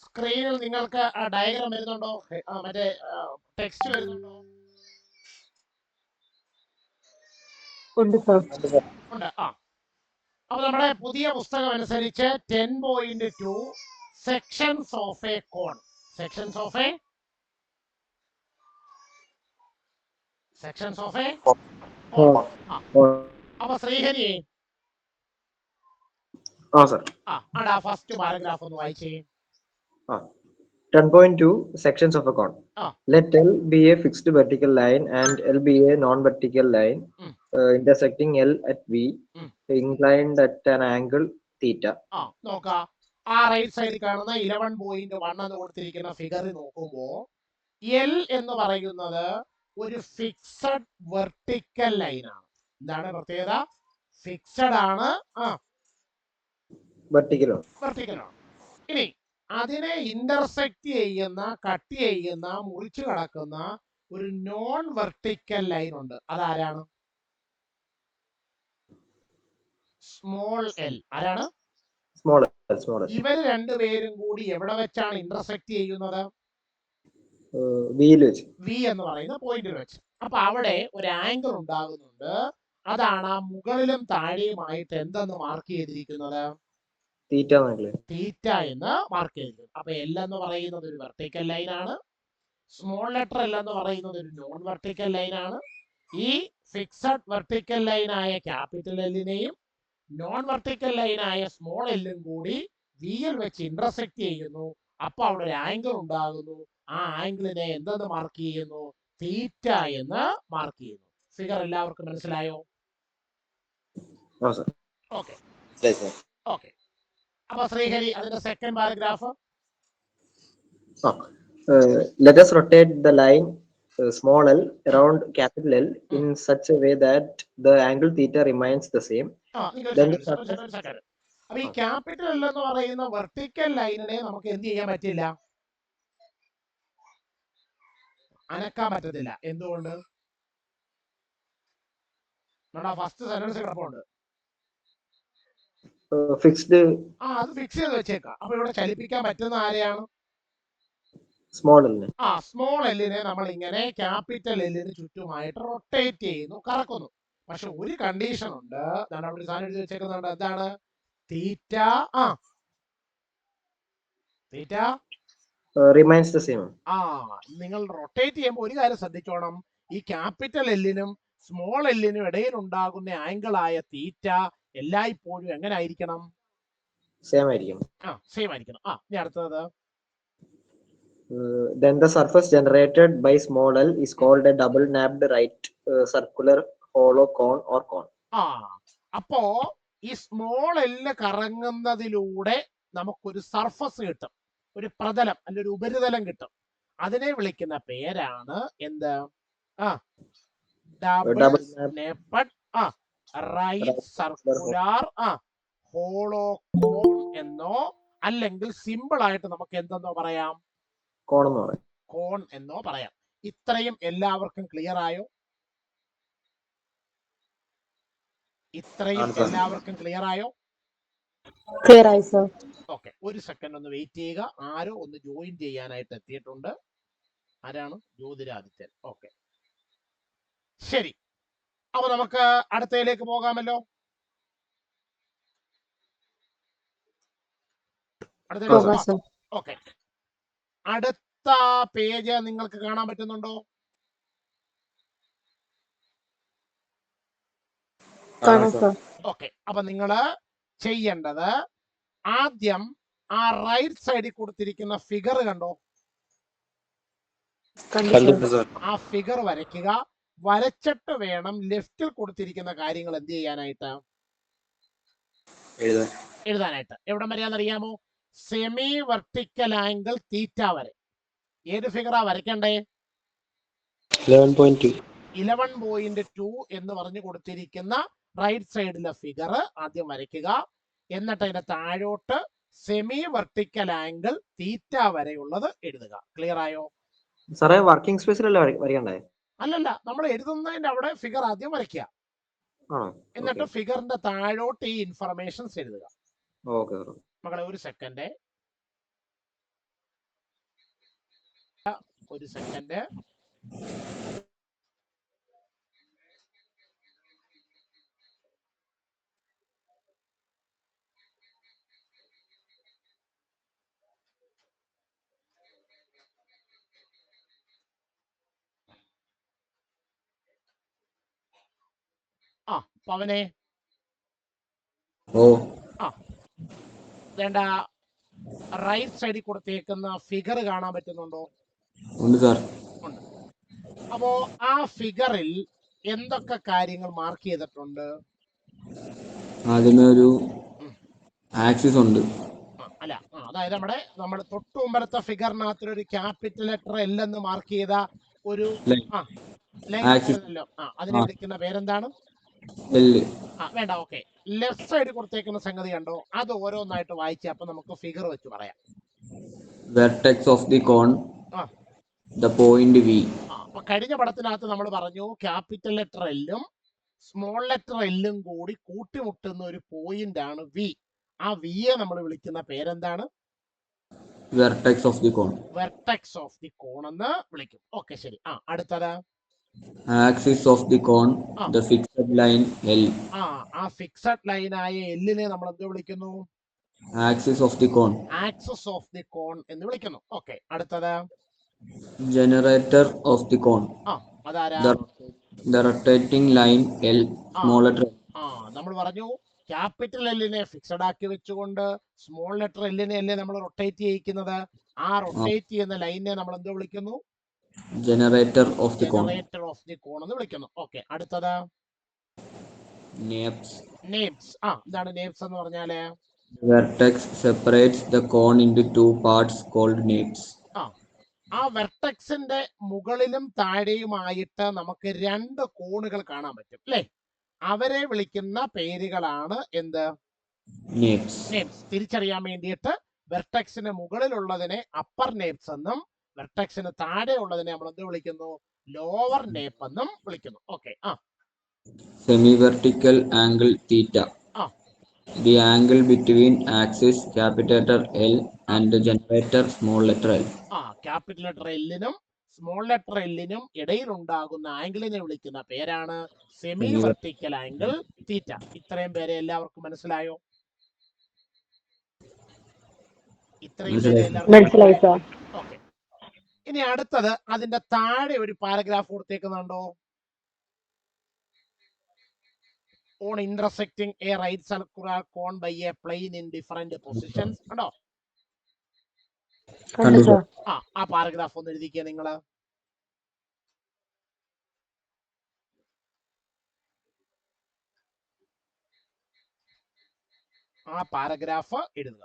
സ്ക്രീനിൽ നിങ്ങൾക്ക് ഡയഗ്രാം വരുന്നുണ്ടോ? മറ്റേ ടെക്സ്റ്റ് വരുന്നുണ്ടോ? ഉണ്ട് സർ. ഉണ്ട്. അപ്പൊ നമ്മുടെ പുതിയ പുസ്തകം അനുസരിച്ച് 10.2 sections of a cone. Sections of a cone. അപ്പൊ ശ്രീഹരി ഫസ്റ്റ് പാരഗ്രാഫ് ഒന്ന് വായിച്ചേ. 10.2 sections of a cone. Let L be a fixed vertical line and L be a non-vertical line intersecting L at V, inclined at an angle theta. നോക്കാം. Right സൈഡിൽ കാണുന്ന 11.1 എന്ന് കൊടുത്തിരിക്കുന്ന ഫിഗറിൽ നോക്കുമ്പോ എൽ എന്ന് പറയുന്നത് ഒരു ഫിക്സഡ് വെർട്ടിക്കൽ ലൈനാണ്. എന്താണ് പ്രത്യേകത? ഫിക്സഡ് ആണ്. വെർട്ടിക്കൽ ആണ്. ഇനി അതിനെ ഇന്റർസെക്ട് ചെയ്യുന്ന, കട്ട് ചെയ്യുന്ന, മുറിച്ചു കടക്കുന്ന ഒരു നോൺ വെർട്ടിക്കൽ ലൈൻ ഉണ്ട്. അതാരാണ്? Small L. ആരാണ്? Small L. ഇവർ രണ്ടുപേരും കൂടി എവിടെ വെച്ചാണ് ഇന്റർസെക്ട് ചെയ്യുന്നത്? വി എന്ന് പറയുന്ന പോയിന്റിൽ വെച്ച്. അപ്പൊ അവിടെ ഒരു ആംഗിൾ ഉണ്ടാകുന്നുണ്ട്. അതാണ് ആ മുകളിലും താഴെയുമായിട്ട് എന്തെന്ന് മാർക്ക് ചെയ്തിരിക്കുന്നത്? തീറ്റ എന്ന് മാർക്ക് ചെയ്തിരിക്കുന്നത്. അപ്പൊ എൽ എന്ന് പറയുന്നത് ഒരു വെർട്ടിക്കൽ ലൈൻ ആണ്. സ്മോൾ ലെറ്റർ എൽ എന്ന് പറയുന്നത് ഒരു നോൺ വെർട്ടിക്കൽ ലൈൻ ആണ്. ഈ ഫിക്സഡ് വെർട്ടിക്കൽ ലൈനായ ക്യാപിറ്റൽ എല്ലിനെയും നോൺ വെർട്ടിക്കൽ ലൈനായ സ്മോൾ എല്ലും കൂടി വിയിൽ വെച്ച് ഇന്റർസെക്ട് ചെയ്യുന്നു. അപ്പൊ അവിടെ ഒരു ആംഗിൾ ഉണ്ടാകുന്നു. ആ ആംഗിളിനെ എന്തെന്ന് മാർക്ക് ചെയ്യുന്നു? തീറ്റ എന്ന് മാർക്ക് ചെയ്യുന്നു. ഫിഗർ എല്ലാവർക്കും മനസ്സിലായോ? ഓക്കെ. അപ്പൊ ശ്രീഹരി അതിന്റെ second paragraph. Let us rotate the line small l around capital L in such a way that the angle theta remains the same. അപ്പൊ ഈ ക്യാപിറ്റൽ എൽ എന്ന് പറയുന്ന വെർട്ടിക്കൽ ലൈനിനെ നമുക്ക് എന്ത് ചെയ്യാൻ പറ്റില്ല? അനക്കാൻ പറ്റത്തില്ല. എന്തുകൊണ്ട്? ഫസ്റ്റ് സെന്റൻസ് കിടപ്പുണ്ട്. ഫിക്സ്ഡ്. അത് ഫിക്സ് ചെയ്ത് വെച്ചേക്കാം. അപ്പൊ ഇവിടെ ചലിപ്പിക്കാൻ പറ്റുന്ന ആരെയാണ്? സ്മോൾ എല്ലിനെ. സ്മോൾ എല്ലിനെ നമ്മൾ ഇങ്ങനെ ക്യാപിറ്റൽ എല്ലിന് ചുറ്റുമായിട്ട് റൊട്ടേറ്റ് ചെയ്യുന്നു, കറക്കുന്നു. പക്ഷെ ഒരു കണ്ടീഷൻ ഉണ്ട്. അവിടെ സാധനം എഴുതി വെച്ചേക്കുന്നുണ്ട്. എന്താണ്? തീറ്റ remains the same. നിങ്ങൾ റൊട്ടേറ്റ് ചെയ്യുമ്പോൾ ഒരു കാര്യം ശ്രദ്ധിച്ചോണം. ഈ ക്യാപിറ്റൽ എല്ലിനും സ്മോൾ എല്ലിനും ഇടയിൽ ഉണ്ടാകുന്ന ആംഗിൾ ആയ തീറ്റ എല്ലായ്പ്പോഴും എങ്ങനെ ആയിരിക്കണം? സെയിം ആയിരിക്കണം. ഇനി അടുത്തത്. Then the surface generated by small l is called a double napped right circular hollow cone or cone. അപ്പോ ഈ സ്മോൾ എല്ല് കറങ്ങുന്നതിലൂടെ നമുക്കൊരു സർഫസ് കിട്ടും, ഒരു പ്രതലം അല്ലെ ഒരു ഉപരിതലം കിട്ടും. അതിനെ വിളിക്കുന്ന പേരാണ് എന്ത്? ഡബിൾ നേപ്പഡ് റൈറ്റ് സർക്കുലർ ഹോളോ കോൺ എന്നോ അല്ലെങ്കിൽ സിമ്പിൾ ആയിട്ട് നമുക്ക് എന്തെന്നോ പറയാം? കോൺ എന്നോ പറയാം. ഇത്രയും എല്ലാവർക്കും ക്ലിയർ ആയോ? ക്ലിയർ ആയി സർ. ഓക്കെ, ഒരു സെക്കൻഡ് ഒന്ന് വെയിറ്റ് ചെയ്യുക. ആരോ ഒന്ന് ജോയിൻ ചെയ്യാനായിട്ട് എത്തിയിട്ടുണ്ട്. ആരാണ്? ജ്യോതിരാദിത്യൻ. ഓക്കെ, ശരി. അപ്പൊ നമുക്ക് അടുത്തയിലേക്ക് പോകാമല്ലോ. ഓക്കെ, അടുത്ത പേജ് നിങ്ങൾക്ക് കാണാൻ പറ്റുന്നുണ്ടോ? ഓക്കെ, അപ്പൊ നിങ്ങള് ചെയ്യേണ്ടത് ആദ്യം ആ റൈറ്റ് സൈഡിൽ കൊടുത്തിരിക്കുന്ന ഫിഗർ കണ്ടോ? ആ ഫിഗർ വരയ്ക്കുക. വരച്ചിട്ട് വേണം ലെഫ്റ്റിൽ കൊടുത്തിരിക്കുന്ന കാര്യങ്ങൾ എന്ത് ചെയ്യാനായിട്ട്? എഴുതാനായിട്ട്. എവിടം വരെയാണെന്നറിയാമോ? സെമി വെർട്ടിക്കൽ ആംഗിൾ തീറ്റ വരെ. ഏത് ഫിഗറാ വരയ്ക്കണ്ടേ? 11.2 എന്ന് പറഞ്ഞു കൊടുത്തിരിക്കുന്ന റൈറ്റ് സൈഡിലെ ഫിഗർ ആദ്യം വരയ്ക്കുക. എന്നിട്ട് അതിന്റെ താഴോട്ട് സെമി വെർട്ടിക്കൽ ആംഗിൾ തീറ്റ വരെയുള്ളത് എഴുതുക. ക്ലിയർ ആയോ? സാറേ വർക്കിംഗ് സ്പേസിലല്ലേ വരയ്ക്കണ്ടേ? അല്ലല്ല, നമ്മൾ എഴുതുന്നതിന്റെ അവിടെ ഫിഗർ ആദ്യം വരയ്ക്കുക. എന്നിട്ട് ഫിഗറിന്റെ താഴോട്ട് ഈ ഇൻഫർമേഷൻസ് എഴുതുക. മകളെ ഒരു സെക്കൻഡ്. ഒരു സെക്കൻഡ്. പവനെ വേണ്ട റൈറ്റ് സൈഡിൽ കൊടുത്തേക്കുന്ന ഫിഗർ കാണാൻ പറ്റുന്നുണ്ടോ? ഉണ്ട് സാർ. ഉണ്ട്. അപ്പോ ആ ഫിഗറിൽ എന്തൊക്കെ കാര്യങ്ങൾ മാർക്ക് ചെയ്തിട്ടുണ്ട്? ആദ്യമേ ഒരു ആക്സിസ് ഉണ്ട്. അല്ല, അതായത് നമ്മുടെ തൊട്ടു മുമ്പത്തെ ഫിഗറിനകത്ത് ഒരു ക്യാപിറ്റൽ ലെറ്റർ എൽ എന്ന് മാർക്ക് ചെയ്ത ഒരു ലൈൻ ആയിരുന്നല്ലോ. അതിനെ വിളിക്കുന്ന പേരെന്താണ്? വേണ്ട, ഓക്കെ. ലെഫ്റ്റ് സൈഡ് കൊടുത്തേക്കുന്ന സംഗതി കണ്ടോ? അത് ഓരോന്നായിട്ട് വായിച്ച അപ്പൊ നമുക്ക് ഫിഗർ വെച്ച് പറയാം. Vertex of the cone, the point V. അപ്പൊ കഴിഞ്ഞ പടത്തിനകത്ത് നമ്മൾ പറഞ്ഞു ക്യാപിറ്റൽ ലെറ്റർ എല്ലും സ്മോൾ ലെറ്റർ എല്ലും കൂടി കൂട്ടിമുട്ടുന്ന ഒരു പോയിന്റ് ആണ് വി. ആ വിയെ നമ്മൾ വിളിക്കുന്ന പേരെന്താണ്? Vertex of the cone. Vertex of the cone എന്ന് വിളിക്കും. ഓക്കെ, ശരി. അടുത്തത് axis of the cone, the fixed line L. ആ ഫിക്സഡ് ലൈൻ ആയ എല്ലിനെ നമ്മൾ എന്ത് വിളിക്കുന്നു? Axis of the cone. Axis of the cone എന്ന് വിളിക്കുന്നു. ഓക്കെ, അടുത്തത് ജനറേറ്റർ ഓഫ് ദി കോൺ, അതാരാ? The rotating line L, small letter. നമ്മൾ പറഞ്ഞു ക്യാപിറ്റൽ എല്ലിനെ ഫിക്സഡ് ആക്കി വെച്ചുകൊണ്ട് സ്മോൾ ലെറ്റർ എല്ലിനെ അല്ലേ നമ്മൾ റൊട്ടേറ്റ് ചെയ്യിക്കുന്നത്. ആ റൊട്ടേറ്റ് ചെയ്യുന്ന ലൈനിനെ നമ്മൾ എന്ത് വിളിക്കുന്നു? Generator of the cone. Generator of the cone എന്ന് വിളിക്കുന്നു. ഓക്കെ, അടുത്തത് നേപ്സ്. നേപ്സ്. എന്താണ് നേപ്സ് എന്ന് പറഞ്ഞാല്? Vertex separates the cone into two parts called nappes. ആ വെർട്ടെക്സിന്റെ മുകളിലും താഴെയുമായിട്ട് നമുക്ക് രണ്ട് കോണുകൾ കാണാൻ പറ്റും അല്ലേ? അവരെ വിളിക്കുന്ന പേരുകളാണ് എന്ത്? നേപ്സ്. നേപ്സ്. തിരിച്ചറിയാൻ വേണ്ടിയിട്ട് വെർട്ടെക്സിന് മുകളിലുള്ളതിനെ അപ്പർ നേപ്സ് എന്നും വെർട്ടെക്സിന് താഴെ ഉള്ളതിനെ നമ്മൾ എന്ത് വിളിക്കുന്നു? ലോവർ നേപ്പ് എന്നും വിളിക്കുന്നു. Okay. Semi vertical angle theta, the angle between axis capital letter L and the generator small letter l. Capital letter എല്ലിനും സ്മോൾ ലെറ്റർ എല്ലിനും ഇടയിൽ ഉണ്ടാകുന്ന ആംഗിളിനെ വിളിക്കുന്ന പേരാണ് സെമി വെർട്ടിക്കൽ ആംഗിൾ തീറ്റ. ഇത്രയും പേരെ എല്ലാവർക്കും മനസ്സിലായോ? ഇത്രയും പേരെ എല്ലാവർക്കും? ഓക്കെ. ഇനി അടുത്തത് അതിന്റെ താഴെ ഒരു paragraph കൊടുത്തേക്കുന്നുണ്ടോ? On intersecting a right circular cone by a plane in different positions. കണ്ടോ? ആ പാരഗ്രാഫ് ഒന്ന് എഴുതിക്കുക നിങ്ങള്. ആ പാരഗ്രാഫ് എഴുതുക.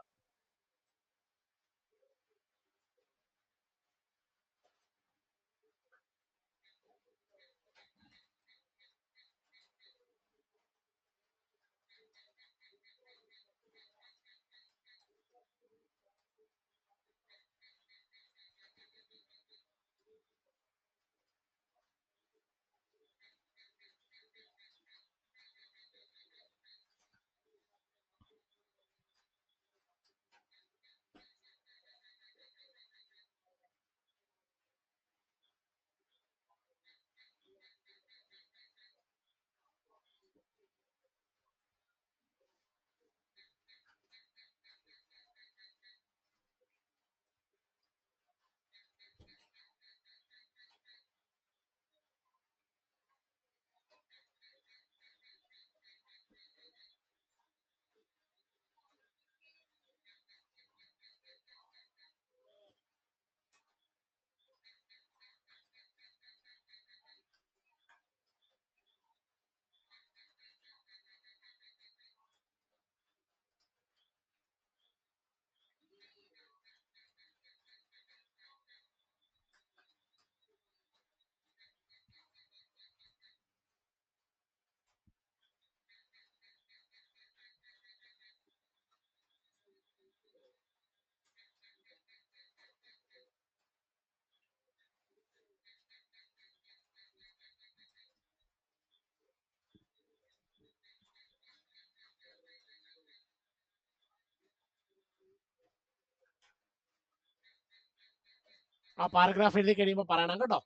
ആ പാരഗ്രാഫ് എഴുതി കഴിയുമ്പോൾ പറയണം കേട്ടോ.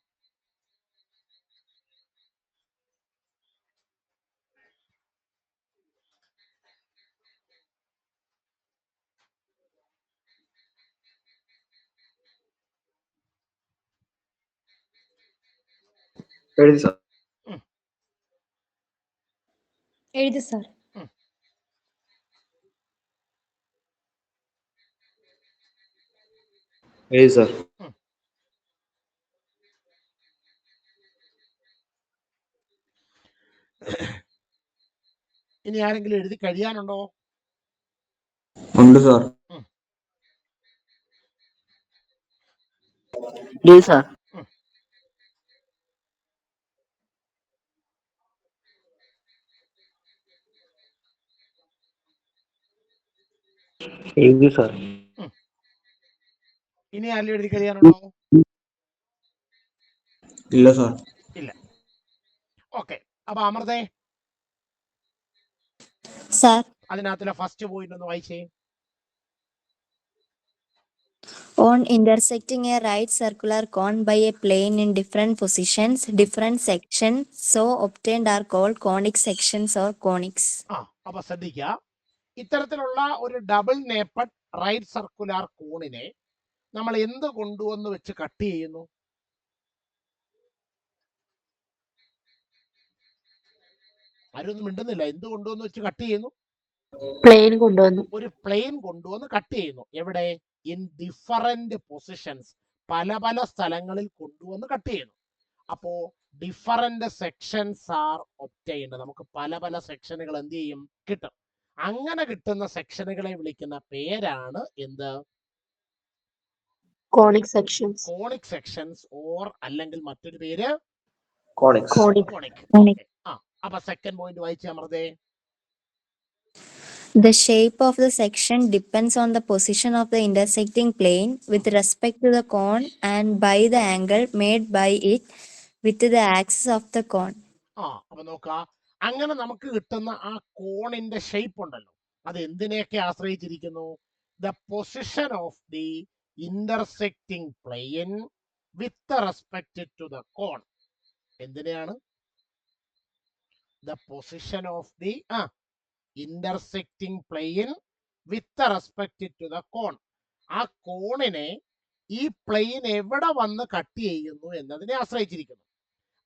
എഴുതി സാർ. എഴുതി സാർ. എഴുതി സാർ. ഇനി ആരെങ്കിലും എഴുതി കഴിയാനുണ്ടോ? ഉണ്ട് സാർ. സാർ. എഴുതി സാർ. ഇനി ആരെങ്കിലും എഴുതി കഴിയാനുണ്ടോ? ഇല്ല സാർ. ഇല്ല. ഓക്കെ, അപ്പൊ അമൃതേ സാർ, അതിനകത്തിലെ ഫസ്റ്റ് പോയിന്റ് ഒന്ന് വായിച്ചേ. on intersecting a right circular cone by a plane in different positions, different sections so obtained are called conic sections or conics. അപ്പൊ ശ്രദ്ധിക്കുക, ഇത്തരത്തിലുള്ള ഒരു ഡബിൾ നേപ്പഡ് റൈറ്റ് സർക്കുലർ കോണിനെ നമ്മൾ എന്ത് കൊണ്ടുവന്ന് വെച്ച് കട്ട് ചെയ്യുന്നു? ആരൊന്നും മിണ്ടുന്നില്ല. എന്ത് കൊണ്ടുവന്ന് വെച്ച് കട്ട് ചെയ്യുന്നു? പ്ലെയിൻ കൊണ്ടുവന്നു. ഒരു പ്ലെയിൻ കൊണ്ടുവന്ന് കട്ട് ചെയ്യുന്നു. എവിടെ? ഇൻ ഡിഫറന്റ് പൊസിഷൻസ്, പല പല സ്ഥലങ്ങളിൽ കൊണ്ടുവന്ന് കട്ട് ചെയ്യുന്നു. അപ്പോ ഡിഫറന്റ് സെക്ഷൻസ് ആർ ഒബ്റ്റൈൻഡ്. നമുക്ക് പല പല സെക്ഷനുകൾ എന്ത് ചെയ്യും? കിട്ടും. അങ്ങനെ കിട്ടുന്ന സെക്ഷനുകളെ വിളിക്കുന്ന പേരാണ് എന്ത്? Conic sections. Conic sections or അല്ലെങ്കിൽ മറ്റൊരു പേര് കോണിക്സ്. കോണിക്. അപ്പൊ സെക്കൻഡ് പോയിന്റ് വായിച്ചാൽ അമൃതേ. The shape of the section depends on the position of the intersecting plane with respect to the cone and by the angle made by it with the axis of the cone. അപ്പൊ നോക്കാം, അങ്ങനെ നമുക്ക് കിട്ടുന്ന ആ കോണിന്റെ shape ഉണ്ടല്ലോ, അത് എന്തിനെയൊക്കെ ആശ്രയിച്ചിരിക്കുന്നു? The position of the intersecting plane with respect to the cone. എന്തിനെയാണ്? The position of the intersecting plane with respect to the cone. ആ കോണിനെ ഈ പ്ലെയിൻ എവിടെ വന്ന് കട്ട് ചെയ്യുന്നു എന്നതിനെ ആശ്രയിച്ചിരിക്കുന്നു.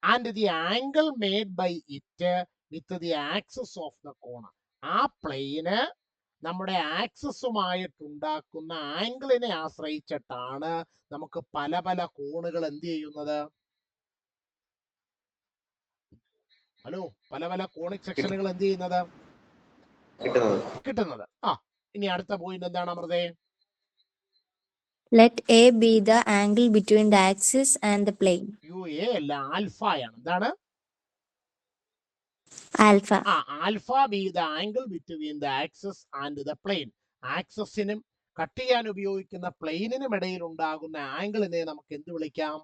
And the angle made by it with the axis of the cone. ആ പ്ലെയിന് നമ്മുടെ ആക്സിസുമായിട്ടുണ്ടാക്കുന്ന ആംഗിളിനെ ആശ്രയിച്ചിട്ടാണ് നമുക്ക് പല പല കോണുകൾ എന്ത് ചെയ്യുന്നത്? ഹലോ, പല പല കോണിക് സെക്ഷനുകൾ എന്ത് ചെയ്യുന്നത്? കിട്ടുന്നത്. ഇനി അടുത്ത പോയിന്റ് എന്താണ് അമൃതേ? Let A be the angle between the axis and the plane. A അല്ല, ആൽഫയാണ്. എന്താണ്? Alpha. Alpha be the angle between the axis and the plane. ആക്സിസിനും കട്ട് ചെയ്യാൻ ഉപയോഗിക്കുന്ന പ്ലെയിനിനും ഇടയിൽ ഉണ്ടാകുന്ന ആംഗിളിനെ നമുക്ക് എന്ത് വിളിക്കാം?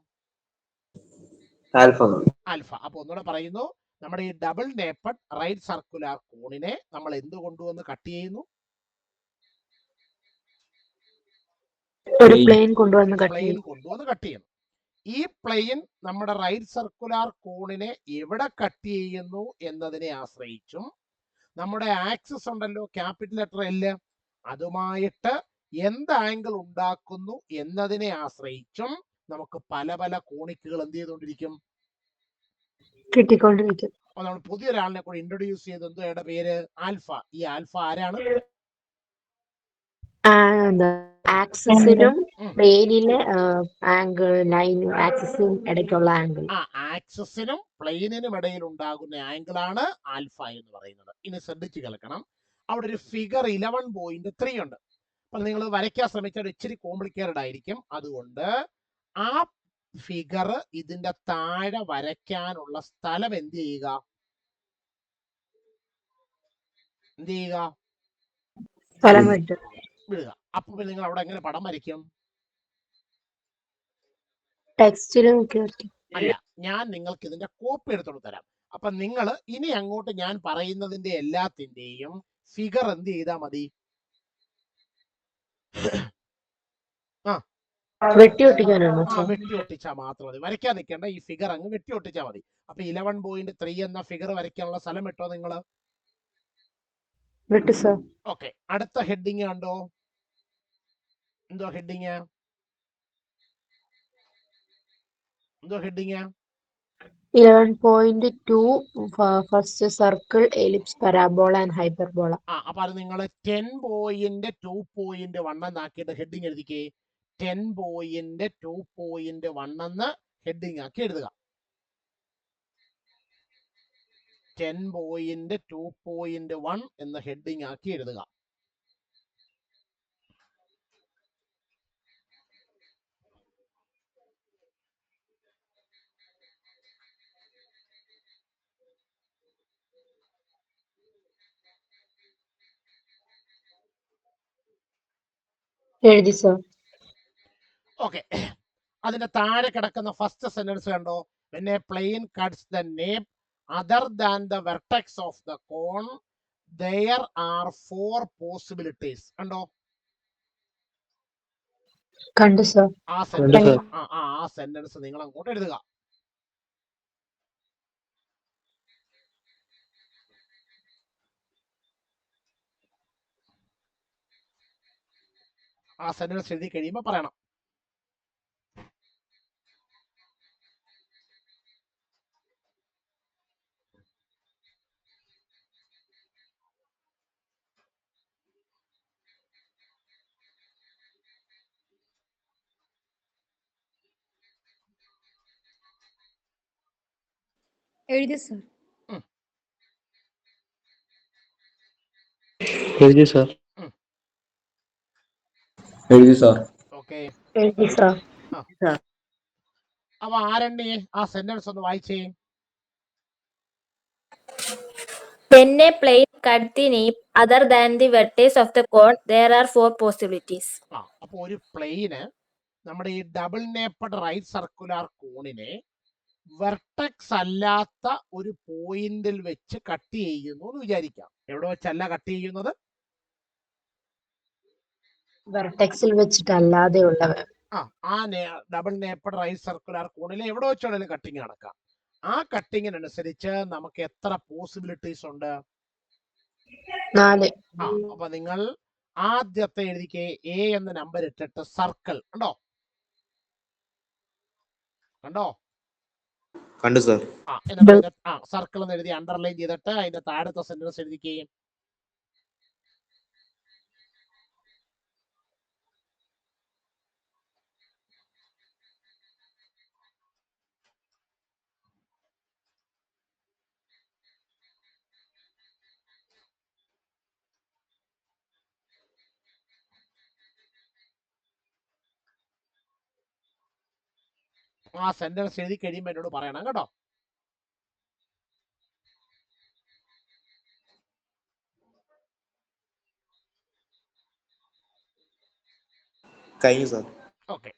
ആൽഫ. അപ്പൊ ഒന്നുകൂടെ പറയുന്നു, നമ്മുടെ ഈ ഡബിൾ നേപ്പഡ് റൈറ്റ് സർക്കുലർ കോണിനെ നമ്മൾ എന്ത് കൊണ്ടുവന്ന് കട്ട് ചെയ്യുന്നു? ഒരു പ്ലെയിൻ കൊണ്ടുവന്ന് കട്ട് ചെയ്യുന്നു. ഈ പ്ലെയിൻ നമ്മുടെ റൈറ്റ് സർക്കുലർ കോണിനെ എവിടെ കട്ട് ചെയ്യുന്നു എന്നതിനെ ആശ്രയിച്ചും നമ്മുടെ ആക്സിസ് ഉണ്ടല്ലോ, ക്യാപിറ്റൽ ലെറ്റർ L, അതുമായിട്ട് എന്ത് ആംഗിൾ ഉണ്ടാക്കുന്നു എന്നതിനെ ആശ്രയിച്ചും നമുക്ക് പല പല കോണിക്കുകൾ എന്ത് ചെയ്തുകൊണ്ടിരിക്കും? കിട്ടിക്കൊണ്ടിരിക്കും. അപ്പൊ നമ്മൾ പുതിയൊരാളിനെ കൂടെ ഇൻട്രൊഡ്യൂസ് ചെയ്ത് എന്തോയുടെ പേര്? ആൽഫ. ഈ ആൽഫ ആരാണ്? ആക്സിസിനും പ്ലെയിനിലെ ആംഗിൾ, ലൈനും ആക്സിസിനും ഇടയ്ക്കുള്ള ആംഗിൾ. ആക്സിസിനും പ്ലെയിനിനും ഇടയിൽ ഉണ്ടാകുന്ന ആംഗിൾ ആണ് ആൽഫ എന്ന് പറയുന്നത്. ഇനി ശ്രദ്ധിച്ചു കേൾക്കണം, അവിടെ ഒരു ഫിഗർ 11.3 ഉണ്ട്. അപ്പൊ നിങ്ങൾ വരയ്ക്കാൻ ശ്രമിച്ചാൽ ഇച്ചിരി കോംപ്ലിക്കേറ്റഡ് ആയിരിക്കും. അതുകൊണ്ട് ആ ഫിഗർ ഇതിന്റെ താഴെ വരയ്ക്കാനുള്ള സ്ഥലം എന്ത് ചെയ്യുക? സ്ഥലം വിടുക. അപ്പൊ നിങ്ങൾ അവിടെ എങ്ങനെ പടം വരയ്ക്കും? ടെക്സ്റ്റിലും അല്ല, ഞാൻ നിങ്ങൾക്ക് ഇതിന്റെ കോപ്പി എടുത്തോണ്ട് തരാം. അപ്പൊ നിങ്ങൾ ഇനി അങ്ങോട്ട് ഞാൻ പറയുന്നതിന്റെ എല്ലാത്തിന്റെയും ഫിഗർ എന്ത് ചെയ്താൽ മതി? വെട്ടി ഒട്ടിക്കാനാണോ ആ സർ? വെട്ടി ഒട്ടിച്ചാൽ മാത്രം മതി, വരയ്ക്കാൻ നിൽക്കേണ്ട, ഈ ഫിഗർ അങ്ങ് വെട്ടി ഒട്ടിച്ചാൽ മതി. അപ്പൊ 11.3 എന്ന ഫിഗർ വരയ്ക്കാനുള്ള സ്ഥലം വിട്ടോ നിങ്ങൾ? വിട്ടു സർ. ഓക്കെ, അടുത്ത ഹെഡിങ് കണ്ടോ? എന്തോ ഹെഡിങ്? എന്തോ heading? 11.2 first circle, ellipse, parabola and hyperbola. അപ്പൊ അത് നിങ്ങൾ 10.2.1 എന്നാക്കിയിട്ട് ഹെഡിങ് എഴുതിക്കേ. 10.2.1 എന്ന് ഹെഡിങ് ആക്കി എഴുതുക. 10.2.1 എന്ന് ഹെഡിങ് ആക്കി എഴുതുക. എഴുതി സർ. ഓക്കെ, അതിന്റെ താഴെ കിടക്കുന്ന ഫസ്റ്റ് സെന്റൻസ് കണ്ടോ? when a plane cuts the nape other than the vertex of the cone there are 4 possibilities. കണ്ടോ? കണ്ടു സർ. ആ സെന്റൻസ് ആ സെന്റൻസ് നിങ്ങൾ അങ്ങോട്ട് എഴുതുക. ആ സെന്റൻസ് എഴുതി കഴിയുമ്പോൾ പറയണം. എഴുതി സർ. എഴുതി സർ. എഴുതി സാർ. ഓക്കെ, എഴുതി സർ. അപ്പൊ ആരണ്ണി ആ സെന്റൻസ് ഒന്ന് വായിച്ചേ. When a plane cuts the nape other than the vertex of the cone, there are 4 possibilities. അപ്പൊ ഒരു പ്ലെയിന് നമ്മുടെ ഈ ഡബിൾ നേപ്പഡ് റൈറ്റ് സർക്കുലർ കോണിനെ വെർട്ടെക്സ് അല്ലാത്ത ഒരു പോയിന്റിൽ വെച്ച് കട്ട് ചെയ്യുന്നു എന്ന് വിചാരിക്കാം. എവിടെ വെച്ചല്ല കട്ട് ചെയ്യുന്നത്? വെർട്ടെക്സിൽ വെച്ചിട്ടല്ലാതെ ഉള്ളവ. ആ ഡബിൾ നേപ്പഡ് റൈറ്റ് സർക്കുലർ കോണിൽ എവിടെ വെച്ചാണെങ്കിലും കട്ടിങ് നടക്കാം. ആ കട്ടിങ്ങിനനുസരിച്ച് നമുക്ക് എത്ര പോസിബിലിറ്റീസ് ഉണ്ട്? 4. അപ്പൊ നിങ്ങൾ ആദ്യത്തെ എഴുതിക്കേ, എ എന്ന നമ്പർ ഇട്ടിട്ട് സർക്കിൾ. കണ്ടോ? കണ്ടു സർ. എന്നിട്ട് സർക്കിൾ എന്ന് എഴുതി അണ്ടർലൈൻ ചെയ്തിട്ട് അതിന്റെ താഴത്തെ സെന്റൻസ് എഴുതിക്കേ. ആ സെന്റൻസ് എഴുതി കഴിയുമ്പോൾ എന്നോട് പറയണം കേട്ടോ. കഴിഞ്ഞു സർ. ഓക്കെ,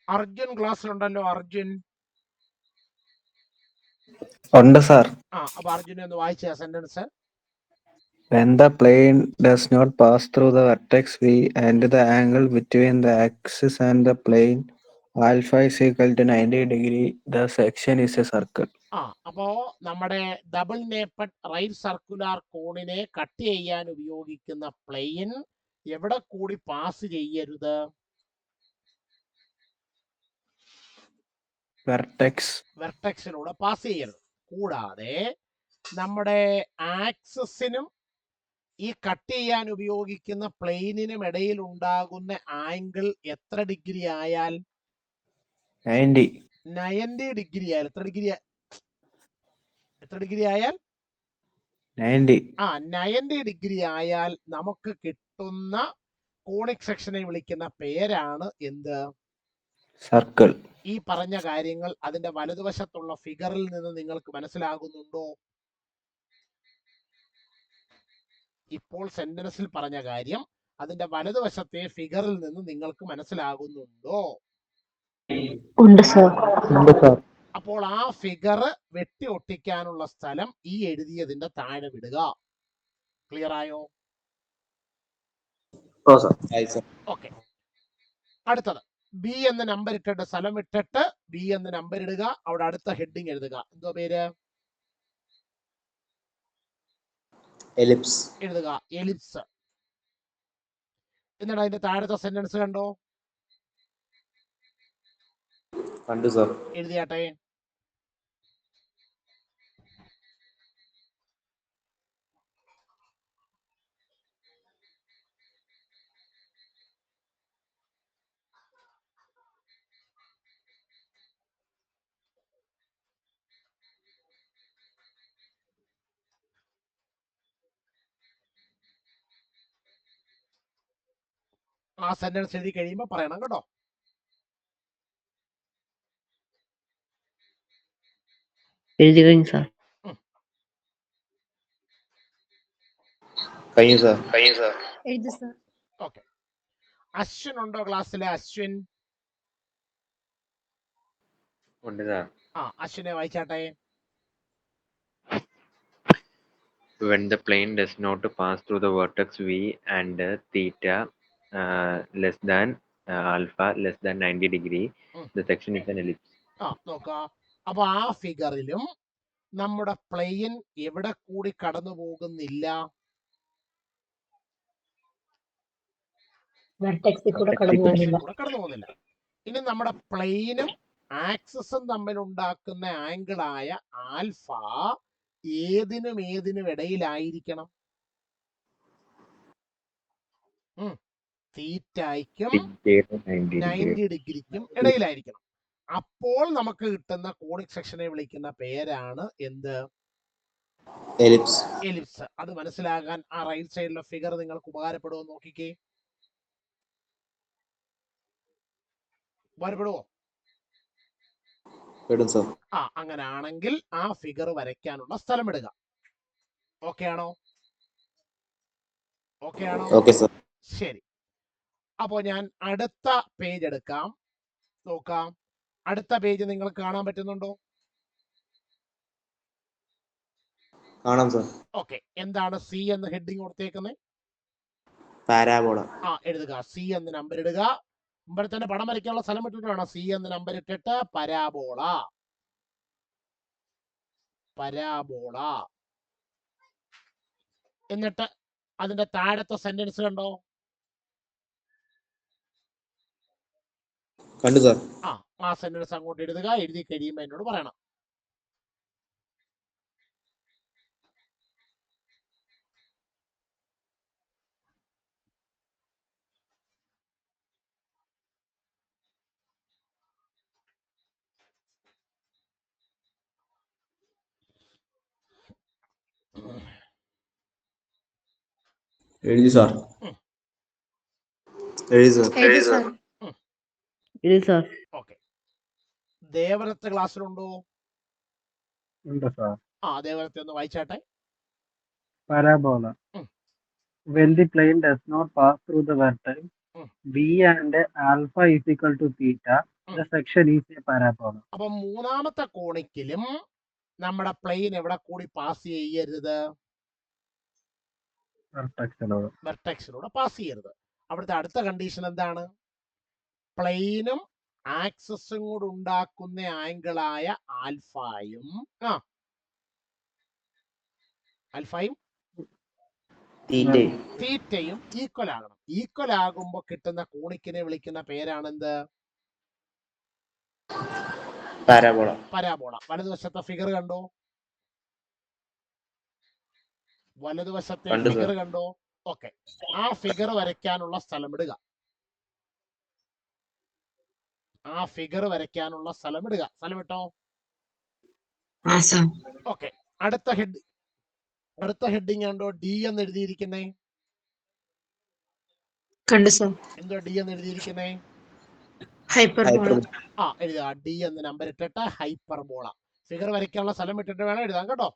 അർജുൻ ക്ലാസ്സിലുണ്ടല്ലോ? അർജുൻ ഉണ്ട് സാർ. അപ്പൊ അർജുനെ ഒന്ന് വായിച്ച sentence. When the plane does not pass through the vertex V and the angle between the axis and the plane alpha is equal to 90 degree, the section is a circle. അപ്പോ നമ്മുടെ double നേപ്പഡ് right circular കോണിനെ cut ചെയ്യാൻ ഉപയോഗിക്കുന്ന plain എവിടെ കൂടി pass ചെയ്യരുത്? വെർട്ടെക്സിലൂടെ pass ചെയ്യരുത്. കൂടാതെ നമ്മുടെ ആക്സിസിനും ഈ കട്ട് ചെയ്യാൻ ഉപയോഗിക്കുന്ന പ്ലെയിനിനും ഇടയിൽ ഉണ്ടാകുന്ന ആംഗിൾ എത്ര ഡിഗ്രി ആയാൽ? 90 ഡിഗ്രി ആയാൽ. എത്ര ഡിഗ്രി ആയാൽ? 90 ഡിഗ്രി ആയാൽ നമുക്ക് കിട്ടുന്ന കോണിക് സെക്ഷനെ വിളിക്കുന്ന പേരാണ് എന്ത്? സർക്കിൾ. ഈ പറഞ്ഞ കാര്യങ്ങൾ അതിന്റെ വലതുവശത്തുള്ള ഫിഗറിൽ നിന്ന് നിങ്ങൾക്ക് മനസ്സിലാകുന്നുണ്ടോ? ഇപ്പോൾ സെന്റൻസിൽ പറഞ്ഞ കാര്യം അതിന്റെ വലതുവശത്തെ ഫിഗറിൽ നിന്ന് നിങ്ങൾക്ക് മനസ്സിലാകുന്നുണ്ടോ? ഉണ്ട് സർ. അപ്പോൾ ആ ഫിഗർ വെട്ടി ഒട്ടിക്കാനുള്ള സ്ഥലം ഈ എഴുതിയതിന്റെ താഴെ വിടുക. ക്ലിയർ ആയോ? ആയി സർ. ഓക്കെ, അടുത്തത് ബി എന്ന് നമ്പർ ഇട്ടിട്ട് സ്ഥലം ഇട്ടിട്ട് ബി എന്ന് നമ്പർ ഇടുക. അവിടെ അടുത്ത ഹെഡിങ് എഴുതുക. എന്തോ പേര്? എലിപ്സ്. എഴുതുക എലിപ്സ്. എന്നിട്ട് അതിന്റെ താഴത്തെ സെന്റൻസ് കണ്ടോ? കണ്ടു സർ. എഴുതിയാട്ടെ. ആ സെന്റൻസ് എഴുതി കഴിയുമ്പോൾ പറയണം കേട്ടോ. എഴുതി കഴിഞ്ഞു സാർ. കഴിഞ്ഞു സർ. എഴുതി സർ. ഓക്കെ. അശ്വിൻ ഉണ്ടോ ക്ലാസ്സിലെ? അശ്വിൻ ഉണ്ട് സാർ. അശ്വിനെ വായിച്ചാട്ടെ. When the plane does not pass through the vertex V and theta less than alpha less than 90 degree, the section is an ellipse. നോക്കാം. അപ്പൊ ആ ഫിഗറിലും നമ്മുടെ പ്ലെയിൻ എവിടെ കൂടി കടന്നു പോകുന്നില്ല? വെർട്ടെക്സിൽ കൂടെ കടന്നു പോകുന്നില്ല. ഇനി നമ്മുടെ പ്ലെയിനും ആക്സിസും തമ്മിൽ ഉണ്ടാക്കുന്ന ആംഗിളായ ആൽഫ ഏതിനും ഇടയിലായിരിക്കണം? തീറ്റയ്ക്കും 90 ഡിഗ്രിക്കും ഇടയിലായിരിക്കണം. അപ്പോൾ നമുക്ക് കിട്ടുന്ന കോണിക് സെക്ഷനെ വിളിക്കുന്ന പേരാണ് എന്ത്? എലിപ്സ്. എലിപ്സ്. അത് മനസ്സിലാകാൻ ആ റൈറ്റ് സൈഡിലെ ഫിഗർ നിങ്ങൾക്ക് ഉപകാരപ്പെടുമോ നോക്കിക്കേ. ഉപകാരപ്പെടുമോ? അങ്ങനാണെങ്കിൽ ആ ഫിഗർ വരയ്ക്കാനുള്ള സ്ഥലം ഇടുക. ഓക്കെ ആണോ? ശരി. അപ്പോ ഞാൻ അടുത്ത പേജ് എടുക്കാം. നോക്കാം. അടുത്ത പേജ് നിങ്ങൾ കാണാൻ പറ്റുന്നുണ്ടോ? കാണാം സർ. ഓക്കെ. എന്താണ് സി എന്ന് ഹെഡിങ് കൊടുത്തേക്കുന്നത്? പാരാബോള. എഴുതുക. സി എന്ന് നമ്പർ ഇടുക. മുമ്പേ തന്നെ പടം വരയ്ക്കാനുള്ള സ്ഥലം ഇട്ടിട്ട് വേണം. സി എന്ന് നമ്പർ ഇട്ടിട്ട് പരാബോള. എന്നിട്ട് അതിന്റെ താഴത്തെ സെന്റൻസ് കണ്ടോ? കണ്ടു സർ. ആ സെന്റൻസ് അങ്ങോട്ട് എഴുതുക. എഴുതി കഴിയുമ്പോൾ എന്നോട് പറയണം. എഴുതി സാർ. ഓക്കെ. ദേവരത്തെ ക്ലാസ്സിലുണ്ടോ? ഉണ്ട് സാർ. ദേവരത്തെ ഒന്ന് വായിച്ചാട്ടെ. Parabola. When the plane does not pass through the vertex B and alpha is equal to theta, the section is a parabola. അപ്പൊ മൂന്നാമത്തെ കോണിക്കിലും നമ്മുടെ പ്ലെയിൻ എവിടെ കൂടി പാസ് ചെയ്യരുത്? വെർട്ടെക്സിലൂടെ പാസ് ചെയ്യരുത്. അവിടുത്തെ അടുത്ത കണ്ടീഷൻ എന്താണ്? പ്ലെയിനും ആക്സിസും കൂടെ ഉണ്ടാക്കുന്ന ആംഗിളായ ആൽഫയും തീറ്റയും ഈക്വൽ ആകണം. ഈക്വൽ ആകുമ്പോ കിട്ടുന്ന കോണിക്കിനെ വിളിക്കുന്ന പേരാണെന്ത്? പരാബോള. വലതുവശത്തെ ഫിഗർ കണ്ടോ? ഓക്കെ. ആ ഫിഗർ വരയ്ക്കാനുള്ള സ്ഥലം ഇടുക. സ്ഥലം ഇട്ടോ? ഓക്കെ. അടുത്ത ഹെഡിങ് കണ്ടോ? ഡി എന്ന് എഴുതിയിരിക്കുന്നേ. എന്തോ ഡി എന്ന് എഴുതിയിരിക്കുന്നേ? എഴുതുക. ഡി എന്ന് നമ്പർ ഇട്ടിട്ട് ഹൈപ്പർബോള. ഫിഗർ വരയ്ക്കാനുള്ള സ്ഥലം ഇട്ടിട്ട് വേണം എഴുതാൻ കേട്ടോ.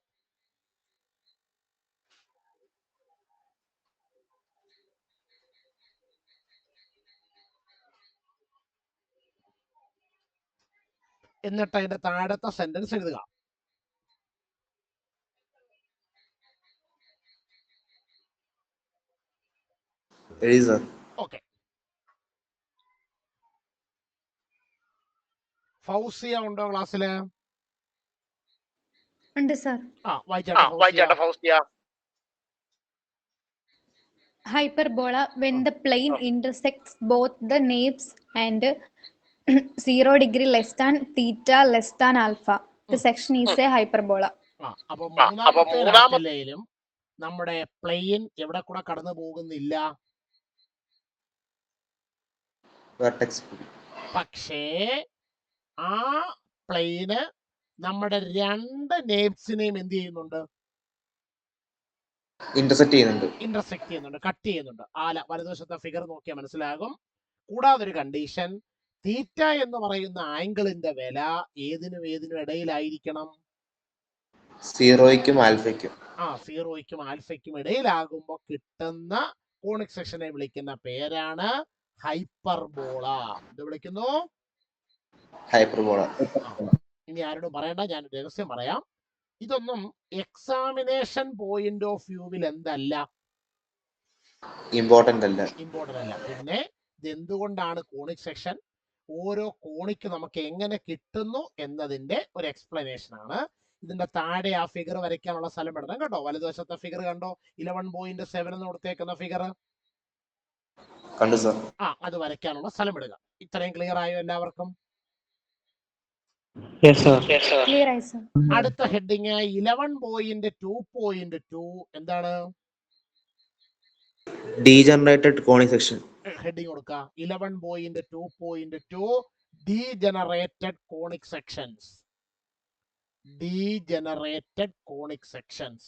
എന്നിട്ട് അതിന്റെ താഴത്തെ സെന്റൻസ് എഴുതുക. ഓക്കെ. ഫൗസിയ ഉണ്ടോ ക്ലാസ്സില്? ഉണ്ട് സർ. വായിച്ചാട്ടെ Fousiya. Hyperbola, when the plane intersects both the naves and 0 degree less than theta less than alpha, the section is a hyperbola. അപ്പൊ മൂന്നാമത്തെ ലാറ്റലയിലും നമ്മുടെ പ്ലെയിൻ എവിടെ കൂടെ കടന്നു പോകുന്നില്ല, പക്ഷേ ആ പ്ലെയിന് നമ്മുടെ രണ്ട് നേബ്സിനെയും എന്ത് ചെയ്യുന്നുണ്ട്? ഇന്റർസെക്ട് ചെയ്യുന്നുണ്ട്, കട്ട് ചെയ്യുന്നുണ്ട്. വലതുവശത്തെ ഫിഗർ നോക്കിയാൽ മനസ്സിലാകും. കൂടാതെ ഒരു കണ്ടീഷൻ, തീറ്റ എന്ന് പറയുന്ന ആംഗിളിന്റെ വില ഏതിനും ഇടയിലായിരിക്കണം? സീറോയ്ക്കും ആൽഫയ്ക്കും. സീറോയ്ക്കും ആൽഫയ്ക്കും ഇടയിലാകുമ്പോൾ കിട്ടുന്ന കോണിക് സെക്ഷനെ വിളിക്കുന്ന പേരാണ് ഹൈപ്പർബോള. എന്ത് വിളിക്കുന്നു? ഹൈപ്പർബോള. ഇനി ആരോടും പറയണ്ട, ഞാൻ രഹസ്യം പറയാം. ഇതൊന്നും എക്സാമിനേഷൻ പോയിന്റ് ഓഫ് വ്യൂവിൽ എന്തല്ല, ഇമ്പോർട്ടന്റ് അല്ല. പിന്നെ ഇതെന്തുകൊണ്ടാണ് കോണിക് സെക്ഷൻ, ഓരോ കോണിക്ക് നമുക്ക് എങ്ങനെ കിട്ടുന്നു എന്നതിന്റെ ഒരു എക്സ്പ്ലനേഷൻ ആണ്. ഇതിന്റെ താഴെ ആ ഫിഗർ വരയ്ക്കാനുള്ള സ്ഥലം ഇടണം കേട്ടോ. വലതുവശത്തെ ഫിഗർ കണ്ടോ? 11.7 എന്ന് കൊടുത്തേക്കുന്ന ഫിഗർ കണ്ടു സർ. അത് വരയ്ക്കാനുള്ള സ്ഥലം ഇടുക. ഇത്രയും ക്ലിയർ ആയോ എല്ലാവർക്കും? അടുത്ത ഹെഡിങ് 11.2.2 എന്താണ്? Degenerated conic section. ഹെഡിങ് കൊടുക്കുക 11.2.2 degenerated conic sections. Degenerated conic sections.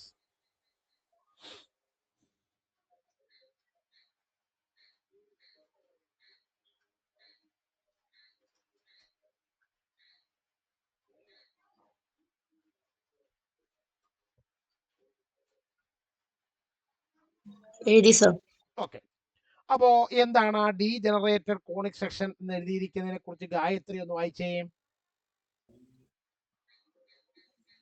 എഴുതി സർ. ഓക്കെ, അപ്പോ എന്താണ് ഡീജനറേറ്റഡ് കോണിക് സെക്ഷൻ എന്ന് എഴുതിയിരിക്കുന്നതിനെ കുറിച്ച് ഗായത്രി ഒന്ന് വായിച്ചേ.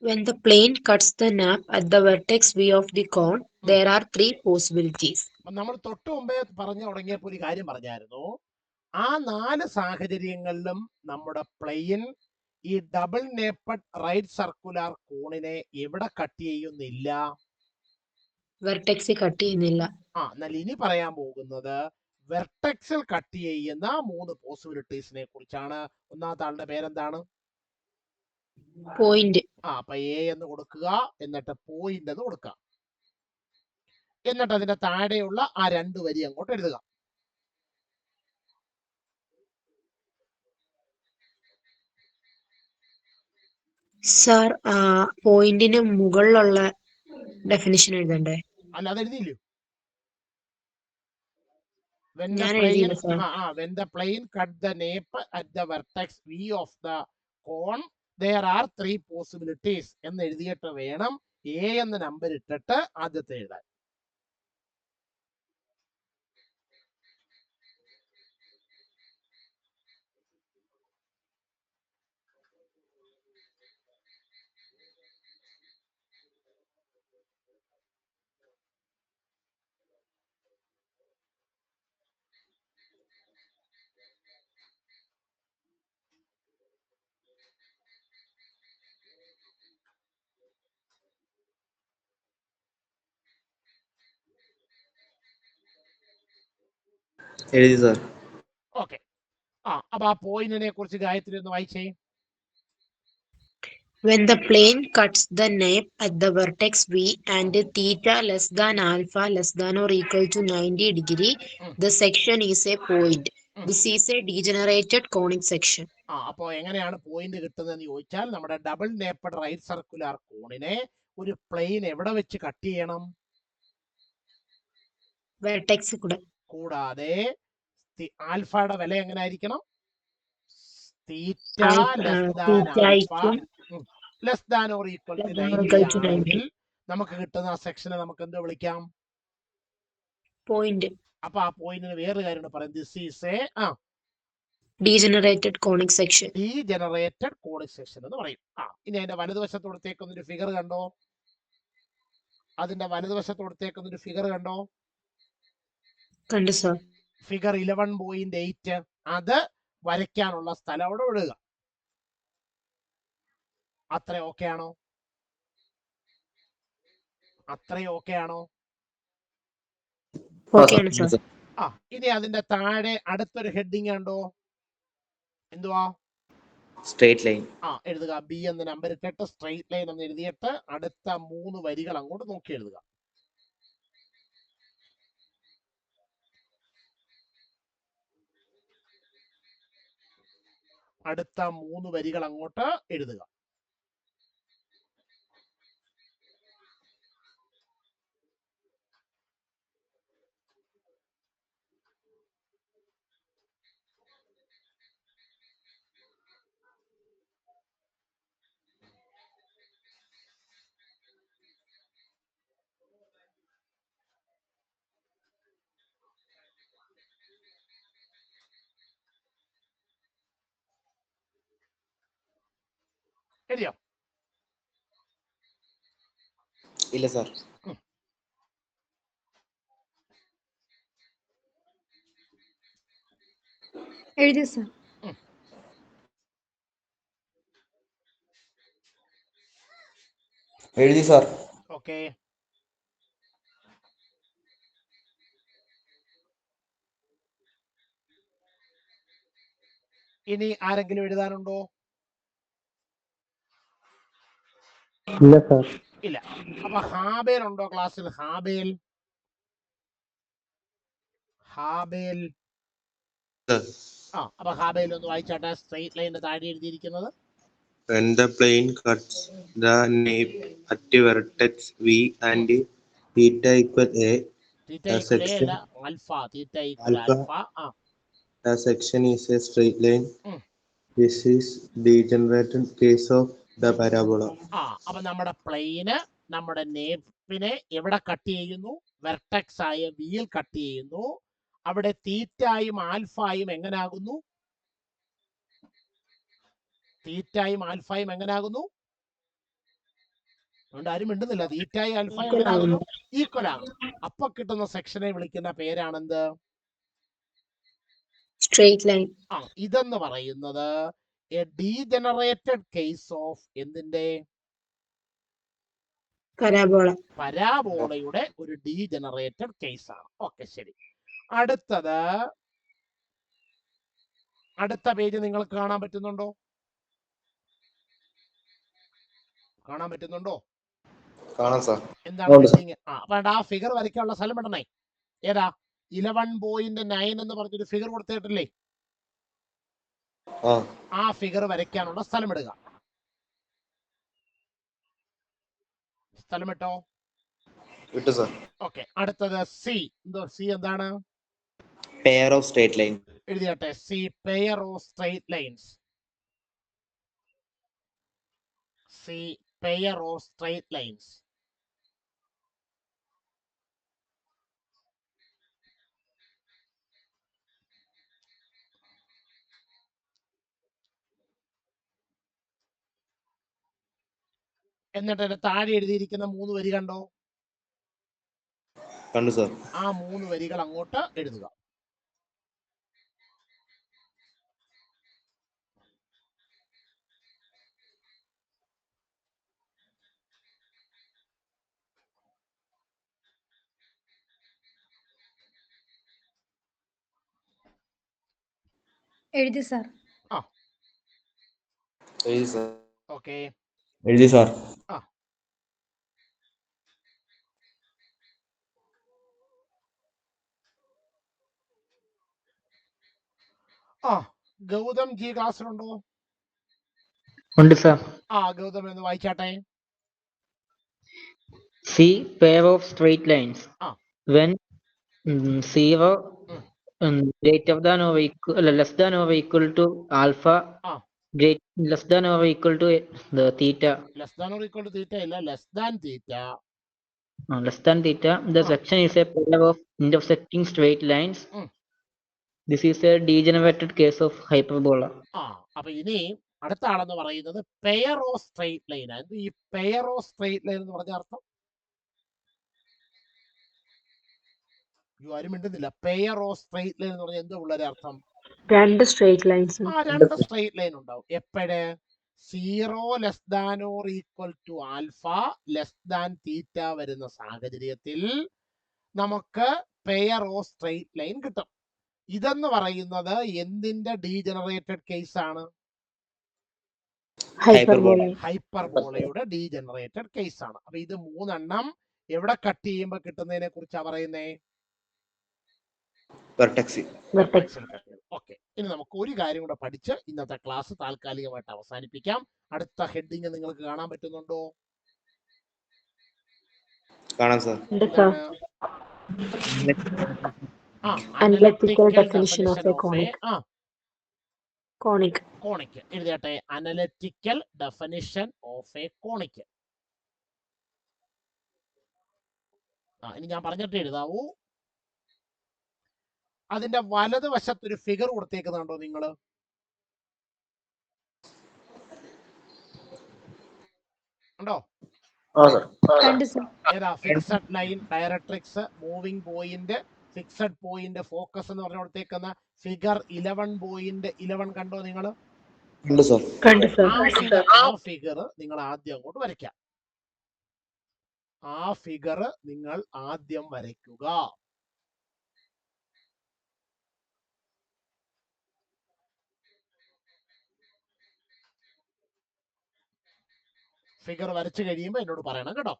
When the plane cuts the nap at the vertex V of the cone, there are three possibilities. നമ്മൾ തൊട്ട് മുമ്പേ പറഞ്ഞു തുടങ്ങിയപ്പോൾ ഒരു കാര്യം പറഞ്ഞായിരുന്നു. ആ 4 സാഹചര്യങ്ങളിലും നമ്മുടെ പ്ലെയിൻ ഈ ഡബിൾ നേപ്പഡ് റൈറ്റ് സർക്കുലർ കോണിനെ എവിടെ കട്ട് ചെയ്യുന്നില്ല? വെർട്ടെക്സിൽ കട്ട് ചെയ്യുന്നില്ല. എന്നാൽ ഇനി പറയാൻ പോകുന്നത് വെർട്ടെക്സിൽ കട്ട് ചെയ്യുന്ന 3 പോസിബിലിറ്റീസിനെ കുറിച്ചാണ്. ഒന്നാമത്തെ ആളുടെ പേരെന്താണ്? പോയിന്റ്. അപ്പൊ എ എന്ന് കൊടുക്കുക, എന്നിട്ട് പോയിന്റ് എന്ന് കൊടുക്കുക, എന്നിട്ട് അതിന്റെ താഴെയുള്ള ആ 2 വരി അങ്ങോട്ട് എഴുതുക. സർ, പോയിന്റിന് മുകളിലുള്ള ഡെഫിനിഷൻ എഴുതണ്ടേ? അല്ല, അത് എഴുതിയില്ലോ. When the plane cut the nape at the vertex V of the cone, there are 3 possibilities എന്ന് എഴുതിയിട്ട് വേണം എ എന്ന നമ്പർ ഇട്ടിട്ട് ആദ്യത്തെ എഴുതാൻ. എഴുതി സർ. ഓക്കെ, അപ്പൊ ആ പോയിന്റിനെ കുറിച്ച് ഗായത്രി ഒന്ന് വായിച്ചേ. When the plane cuts the nape at the vertex V and theta less than alpha less than or equal to 90 degree, the section is a point. This is a degenerated conic section. അപ്പോ എങ്ങനെയാണ് point കിട്ടുന്നതെന്ന് ചോദിച്ചാൽ, നമ്മുടെ double നേപ്പഡ് right circular കോണിനെ ഒരു plain എവിടെ വെച്ച് cut ചെയ്യണം? വെർട്ടെക്സ് കൂടാതെ ആൽഫയുടെ വില എങ്ങനെ ആയിരിക്കണം? Theta less than or equal to 90 ആണെങ്കിൽ നമുക്ക് കിട്ടുന്ന ആ സെക്ഷനെ നമുക്ക് എന്ത് വിളിക്കാം? പോയിന്റ്. അപ്പൊ ആ പോയിന്റിന് വേറൊരു കാര്യം പറയും, this is A degenerated conic section. Degenerated conic section എന്ന് പറയും. ഇനി അതിന്റെ വലതുവശത്തോടത്തേക്കൊന്നൊരു ഫിഗർ കണ്ടോ? അതിന്റെ വലതുവശത്തോടത്തേക്കൊന്നൊരു ഫിഗർ കണ്ടോ? കണ്ടു സർ. ഫിഗർ 11.8 അത് വരയ്ക്കാനുള്ള സ്ഥലം അവിടെ വിടുക. അത്ര ഓക്കെ ആണോ? അത്രയും ഓക്കെ ആണോ? ഓക്കെയാണ് സാർ. ആ, ഇനി അതിന്റെ താഴെ അടുത്തൊരു ഹെഡിങ് ഉണ്ടോ? എന്തുവാ? Straight line. ആ, എഴുതുക. ബി എന്ന് നമ്പർ ഇട്ടിട്ട് സ്ട്രെയിറ്റ് ലൈൻ എന്ന് എഴുതിയിട്ട് അടുത്ത 3 വരികൾ അങ്ങോട്ട് നോക്കി എഴുതുക. അടുത്ത 3 വരികൾ അങ്ങോട്ട് എഴുതുക. എഴുതിയോ? ഇല്ല സാർ. എഴുതി സാർ. എഴുതി സാർ. ഓക്കെ. ഇനി ആരെങ്കിലും എഴുതാനുണ്ടോ? ഇല്ല സാർ. ഇല്ല. അപ്പൊ ഹാബേൽ ഉണ്ടോ ക്ലാസ്സിൽ? ഹാബേൽ ആ, അപ്പൊ ഹാബേൽ ഒന്ന് വായിച്ചാട്ടെ. സ്ട്രെയിറ്റ് ലൈനിന്റെ താഴെ എഴുതിയിരിക്കുന്നത്. When the plane cuts the nape at vertex V and theta equal A, theta the equal A section അല്ല, ആൽഫ. Theta equal alpha. ആ, the section is a straight line. ഉം. This is degenerated case of the parabola. ആ, അപ്പൊ നമ്മുടെ പ്ലെയിന് നമ്മുടെ നേപ്പിനെ എവിടെ cut ചെയ്യുന്നു? Vertex ആയ വിയിൽ കട്ട് ചെയ്യുന്നു. അവിടെ തീറ്റായും ആൽഫായും എങ്ങനാകുന്നു? തീറ്റായും ആൽഫായും എങ്ങനാകുന്നു? അതുകൊണ്ട് ആരും മിണ്ടുന്നില്ല. തീറ്റായും ആൽഫായും എങ്ങനാകുന്നു? ഈക്വൽ ആകുന്നു. അപ്പൊ കിട്ടുന്ന സെക്ഷനെ വിളിക്കുന്ന പേരാണെന്ത്? Straight line. ആ, ഇതെന്ന് പറയുന്നത് എ ഡീജനറേറ്റഡ് കേസ് ഓഫ് എന്തിന്റെ? പരാബോള. പരാബോളയുടെ ഒരു ഡീജനറേറ്റഡ് കേസ് ആണ്. ഓക്കെ, ശരി. അടുത്തത്, അടുത്ത പേജ് നിങ്ങൾക്ക് കാണാൻ പറ്റുന്നുണ്ടോ? കാണാൻ പറ്റുന്നുണ്ടോ? കാണാം സാർ. എന്താണ് ഹെഡിങ്? ആ ഫിഗർ വരയ്ക്കാനുള്ള സ്ഥലം ഇടണേ. ഏതാ? 11.9 എന്ന് പറഞ്ഞൊരു ഫിഗർ കൊടുത്തിട്ടില്ലേ? ആ ഫിഗർ വരയ്ക്കാനുള്ള സ്ഥലം ഇടുക. സ്ഥലമിട്ടോ? വിട്ടു സാർ. ഓക്കെ. അടുത്തത് സി. എന്തോ സി എന്താണ്? Pair of straight line. എഴുതിയാട്ടെ. C pair of straight lines. C pair of straight lines. എന്നിട്ട് താഴെ എഴുതിയിരിക്കുന്ന 3 വരി കണ്ടോ? കണ്ടു സാർ. ആ 3 വരികൾ അങ്ങോട്ട് എഴുതുക. എഴുതി സാർ. ആ, എഴുതി സാർ. ഓക്കെ. എഴുതി സാർ. ആ, ഗൗതം ജി ക്ലാസ്സിലുണ്ടോ? ഉണ്ട് സാർ. ആ, ഗൗതം എന്ന് വായിച്ചാട്ടെ. See pair of straight lines when 0 greater than or equal less than or equal to alpha less than or equal to the theta. Less than or equal to theta illa, less than theta. Less than theta. The section is a pair of intersecting straight lines. This is a degenerated case of hyperbola. അപ്പൊ ഇനി അടുത്ത ആളെന്ന് പറയുന്നത് pair of straight line. ഈ pair of straight line എന്ന് പറഞ്ഞ അർത്ഥം ആരും മിണ്ടുന്നില്ല. പെയർ ഓഫ് സ്ട്രെയിറ്റ് ലൈൻ എന്ന് പറഞ്ഞാൽ എന്താ ഉള്ളൊരു അർത്ഥം? 2 സ്ട്രെയിറ്റ് ലൈൻസ്. 2 സ്ട്രെയിറ്റ് ലൈൻ ഉണ്ടാവും. എപ്പോഴേ? 0 less than or equal to alpha less than theta വരുന്ന സാഹചര്യത്തിൽ നമുക്ക് പെയർ ഓഫ് സ്ട്രെയിറ്റ് ലൈൻ കിട്ടും. ഇതെന്ന് പറയുന്നത് എന്തിന്റെ ഡീജനറേറ്റഡ് കേസ് ആണ്? ഹൈപ്പർബോളയുടെ ഡീജനറേറ്റഡ് കേസ് ആണ്. അപ്പൊ ഇത് 3 എണ്ണം എവിടെ കട്ട് ചെയ്യുമ്പോൾ കിട്ടുന്നതിനെ കുറിച്ചാ പറയുന്നേ? ഓക്കെ, ഇനി നമുക്ക് ഒരു കാര്യം കൂടെ പഠിച്ച് ഇന്നത്തെ ക്ലാസ് താൽക്കാലികമായിട്ട് അവസാനിപ്പിക്കാം. അടുത്ത ഹെഡിങ് നിങ്ങൾക്ക് കാണാൻ പറ്റുന്നുണ്ടോ? കാണാം sir. Analytical definition of a conic. Conic എഴുതിയാട്ടെ. Analytical definition of a conic. ഇനി ഞാൻ പറഞ്ഞിട്ട് എഴുതാവൂ. അതിന്റെ വലതുവശത്തൊരു ഫിഗർ കൊടുത്തേക്കുന്നുണ്ടോ നിങ്ങൾ? ഉണ്ടോ? ഏതാ? Fixed line, directrix, moving point, fixed point, focus എന്ന് പറഞ്ഞ കൊടുത്തേക്കുന്ന ഫിഗർ 11.11 കണ്ടോ നിങ്ങൾ? ആ ഫിഗർ നിങ്ങൾ ആദ്യം അങ്ങോട്ട് വരയ്ക്കാം. ആ ഫിഗർ നിങ്ങൾ ആദ്യം വരയ്ക്കുക. ഫിഗർ വരച്ചു കഴിയുമ്പോൾ എന്നോട് പറയണം കേട്ടോ.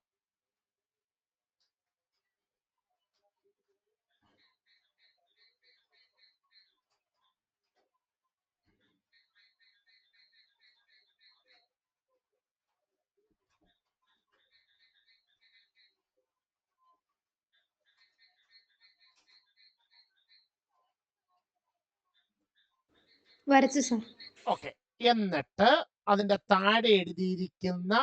വരച്ചു സർ. ഓക്കെ, എന്നിട്ട് അതിന്റെ താഴെ എഴുതിയിരിക്കുന്ന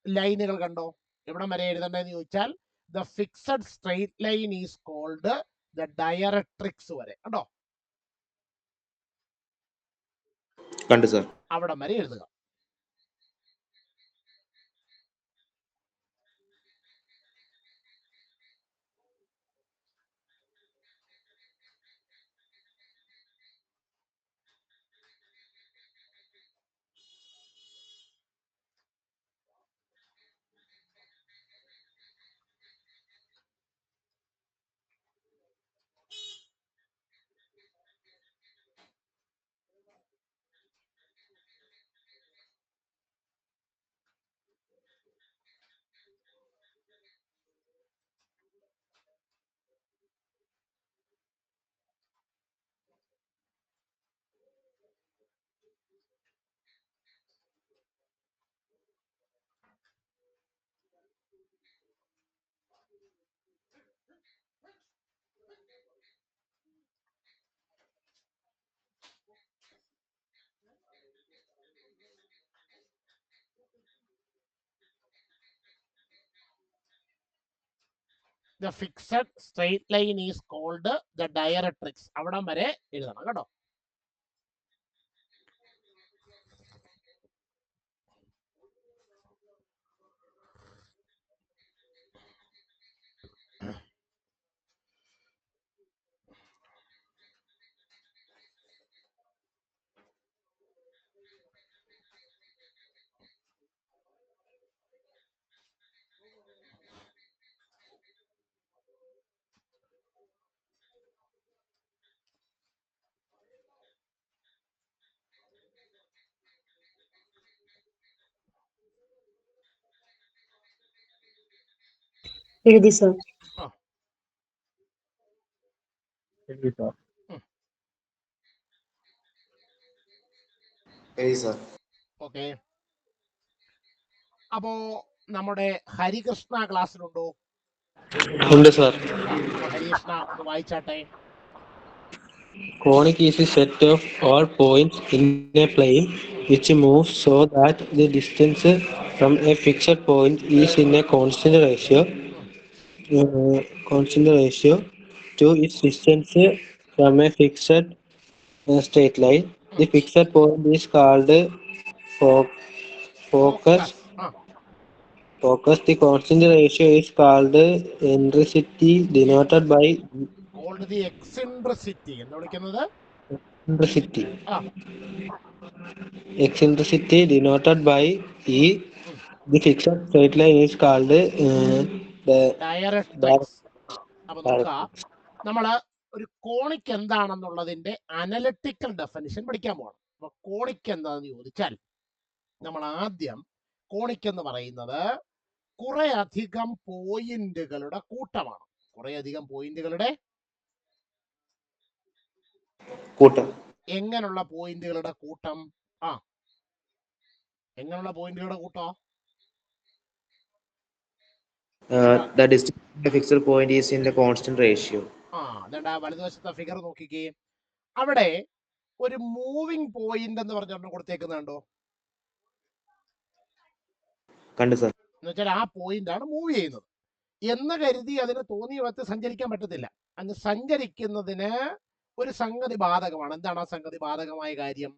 ലൈനുകൾ കണ്ടോ? എവിടം വരെ എഴുതണ്ടെന്ന് ചോദിച്ചാൽ the fixed straight line is called the directrix വരെ കണ്ടോ? കണ്ടു സർ. അവിടം വരെ എഴുതുക. The fixed straight line is called the directrix. അവിടം വരെ എഴുതണം കേട്ടോ. എഴുതി സർ. ഓക്കെ, അപ്പോ നമ്മുടെ ഹരികൃഷ്ണ ക്ലാസ്സിലുണ്ടോ? ഉണ്ട് സാർ. ഹരികൃഷ്ണ ഒന്ന് വായിച്ചാട്ടെ. Conic is a set of all points in a plane which moves so that the distance from a fixed point is in a constant ratio to its distance from a fixed straight line. The fixed point is called focus. The constant ratio is called eccentricity, denoted by the eccentricity. എന്താ വിളിക്കുന്നത്? eccentricity. ആ Eccentricity denoted by E. The fixed straight line is called the directrix. അപ്പൊ നോക്ക, directrix. നമ്മള് ഒരു conic എന്താണെന്നുള്ളതിന്റെ analytical definition പഠിക്കാൻ പോകണം. അപ്പൊ കോണിക് എന്താണെന്ന് ചോദിച്ചാൽ നമ്മൾ ആദ്യം കോണിക് എന്ന് പറയുന്നത് കുറെ അധികം പോയിന്റുകളുടെ കൂട്ടമാണ്. കുറെ അധികം പോയിന്റുകളുടെ കൂട്ടം. എങ്ങനെയുള്ള പോയിന്റുകളുടെ കൂട്ടം? ആ എങ്ങനെയുള്ള പോയിന്റുകളുടെ കൂട്ടം? The distance between the fixed point is in the constant ratio. ആ അതുകൊണ്ട് ആ വലതുവശത്തെ ഫിഗർ നോക്കിക്കേ. അവിടെ ഒരു മൂവിങ് പോയിന്റ് എന്ന് പറഞ്ഞൊരെണ്ണം കൊടുത്തേക്കുന്നുണ്ടോ? കണ്ടു സർ. എന്ന് വെച്ചാൽ ആ പോയിന്റ് ആണ് മൂവ് ചെയ്യുന്നത് എന്ന് കരുതി അതിന് തോന്നിയ വിധത്തിൽ സഞ്ചരിക്കാൻ പറ്റത്തില്ല. അന്ന് സഞ്ചരിക്കുന്നതിന് ഒരു സംഗതി ബാധകമാണ്. എന്താണ് ആ സംഗതി ബാധകമായ കാര്യം?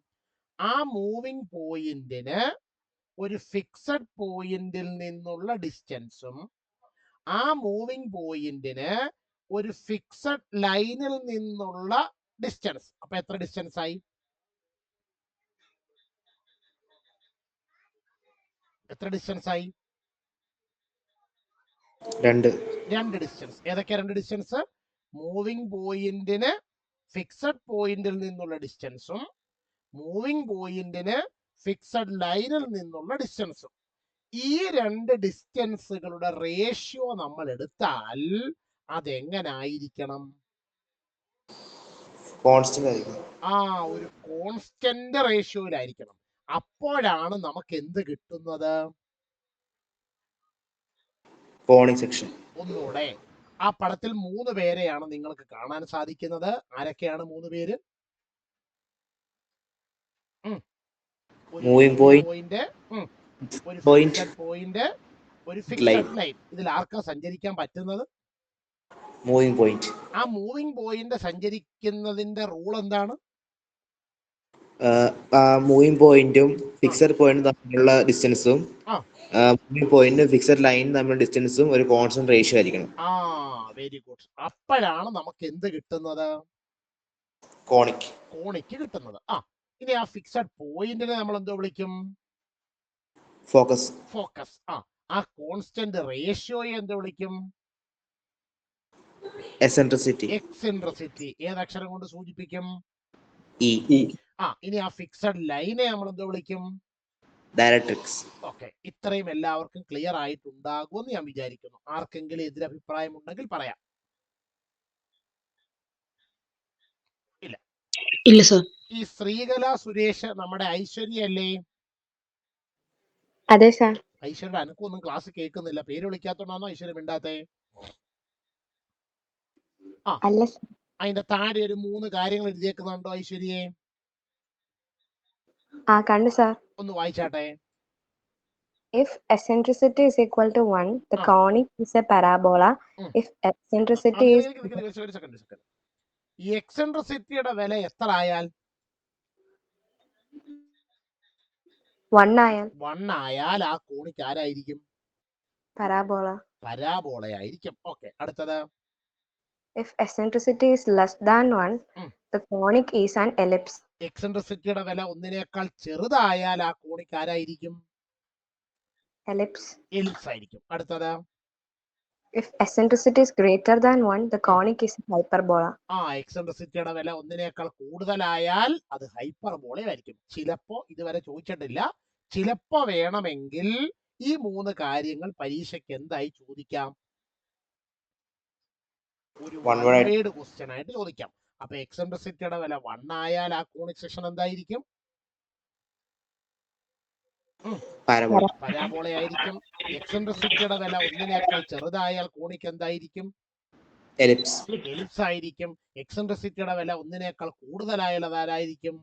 ആ മൂവിങ് പോയിന്റിന് ഒരു ഫിക്സഡ് പോയിന്റിൽ നിന്നുള്ള ഡിസ്റ്റൻസും ആ മൂവിങ് പോയിന്റിന് ഒരു ഫിക്സഡ് ലൈനിൽ നിന്നുള്ള ഡിസ്റ്റൻസ്. അപ്പൊ എത്ര ഡിസ്റ്റൻസ് ആയി? എത്ര ഡിസ്റ്റൻസ് ആയി? രണ്ട് ഡിസ്റ്റൻസ്. ഏതൊക്കെയാ രണ്ട് ഡിസ്റ്റൻസ്? മൂവിങ് പോയിന്റിന് ഫിക്സഡ് പോയിന്റിൽ നിന്നുള്ള ഡിസ്റ്റൻസും മൂവിങ് പോയിന്റിന് ഫിക്സഡ് ലൈനിൽ നിന്നുള്ള ഡിസ്റ്റൻസും. ഈ രണ്ട് ഡിസ്റ്റൻസുകളുടെ റേഷ്യോ നമ്മൾ എടുത്താൽ അതെങ്ങനായിരിക്കണം? ആ ഒരു കോൺസ്റ്റന്റ് റേഷ്യോയിലായിരിക്കണം. അപ്പോഴാണ് നമുക്ക് എന്ത് കിട്ടുന്നത്? Conic section. ഒന്നുകൂടെ ആ പടത്തിൽ 3 പേരെയാണ് നിങ്ങൾക്ക് കാണാൻ സാധിക്കുന്നത്. ആരൊക്കെയാണ് 3 പേര്? മൂവിംഗ് പോയിന്റ്, ഒരു ഫിക്സഡ് പോയിന്റ്, ഒരു ഫിക്സഡ് ലൈൻ. ഇതിൽ ആർക്കാ സഞ്ചരിക്കാൻ പറ്റുന്നത്? Moving point. ആ മൂവിംഗ് പോയിന്റ് സഞ്ചരിക്കുന്നതിന്റെ റൂൾ എന്താണ്? മൂവിംഗ് പോയിന്റും ഫിക്സഡ് പോയിന്റും തമ്മിലുള്ള ഡിസ്റ്റൻസും മൂവിംഗ് പോയിന്റും ഫിക്സഡ് ലൈനും തമ്മിലുള്ള ഡിസ്റ്റൻസും ഒരു കോൺസ്റ്റന്റ് റേഷ്യോ ആയിരിക്കണം. ആ വെരി ഗുഡ്. അപ്പോഴാണ് നമുക്ക് എന്ത് കിട്ടുന്നത്? കോണിക് കിട്ടുന്നത്. ആ ഇനി ആ ഫിക്സഡ് പോയിന്റിനെ നമ്മൾ എന്തോ വിളിക്കും? ഫോക്കസ്. ആ കോൺസ്റ്റന്റ് റേഷ്യോയെ എന്തോ വിളിക്കും? എക്സെൻട്രിസിറ്റി. ഏതക്ഷരം കൊണ്ട് സൂചിപ്പിക്കും? ഇ. ഇനി ആ ഫിക്സഡ് ലൈനെ നമ്മൾ എന്തോ വിളിക്കും? ഡയറക്ട്രിക്സ്. ഓക്കെ, ഇത്രയും എല്ലാവർക്കും ക്ലിയർ ആയിട്ടുണ്ടാകുമെന്ന് ഞാൻ വിചാരിക്കുന്നു. ആർക്കെങ്കിലും എതിരഭിപ്രായം ഉണ്ടെങ്കിൽ പറയാം. ഇല്ല സർ. ഈ ശ്രീകല സുരേഷ് നമ്മുടെ ഐശ്വര്യ അല്ലേ? അതെ സാർ. ഐശ്വര്യ അനക്കൊന്നും ക്ലാസ് കേൾക്കുന്നില്ല. പേര് വിളിക്കാത്തോണ്ടാണോ ഐശ്വര്യ മിണ്ടാത്തെ? അതിന്റെ താഴെ ഒരു 3 കാര്യങ്ങൾ എഴുതിയേക്കുന്നുണ്ടോ ഐശ്വര്യയെ? കണ്ടു സാർ. ഒന്ന് വായിച്ചാട്ടെ. If eccentricity is equal to 1, the conic is a parabola. If eccentricity is ഈ എക്സെൻട്രിസിറ്റിയുടെ വില എത്ര ആയാൽ? 1 ആയാൽ. 1 ആയാൽ ആ കോണിക്ക് ആരായിരിക്കും? പരാബോള ആയിരിക്കും. ഓക്കെ, അടുത്തത്. If eccentricity is less than 1, the conic is an ellipse. എക്സെൻട്രിസിറ്റിയുടെ വില 1നേക്കാൾ ചെറുതായാൽ ആ കോണിക്ക് ആരായിരിക്കും? Ellipse ആയിരിക്കും. അടുത്തത്. If eccentricity is greater than 1, the conic is a hyperbola. എക്സെൻട്രിസിറ്റിയുടെ വില 1നേക്കാൾ കൂടുതലായാൽ അത് ഹൈപ്പർബോള ആയിരിക്കും. ചിലപ്പോ ഇതുവരെ ചോദിച്ചിട്ടില്ല, ചിലപ്പോ വേണമെങ്കിൽ ഈ 3 കാര്യങ്ങൾ പരീക്ഷയ്ക്ക് എന്തായി ചോദിക്കാം? ഒരു വൺ വേർഡ് ക്വസ്റ്റ്യൻ ആയിട്ട് ചോദിക്കാം. അപ്പൊ എക്സെൻട്രിസിറ്റിയുടെ വില 1 ആയാൽ ആ കോണിക് സെക്ഷൻ എന്തായിരിക്കും? പരാബോള ആയിരിക്കും. എക്സെൻട്രിസിറ്റിയുടെ വില 1നേക്കാൾ ചെറുതായാൽ കോണിക് എന്തായിരിക്കും? എലിപ്സ് ആയിരിക്കും. എക്സെൻട്രിസിറ്റിയുടെ വില 1നേക്കാൾ കൂടുതലായാൽ അതാരായിരിക്കും?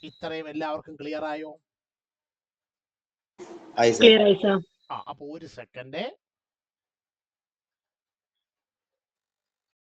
ഇത്രയും എല്ലാവർക്കും ക്ലിയർ ആയോ? ക്ലിയർ ആയി സാർ. അപ്പൊ ഒരു സെക്കൻഡ്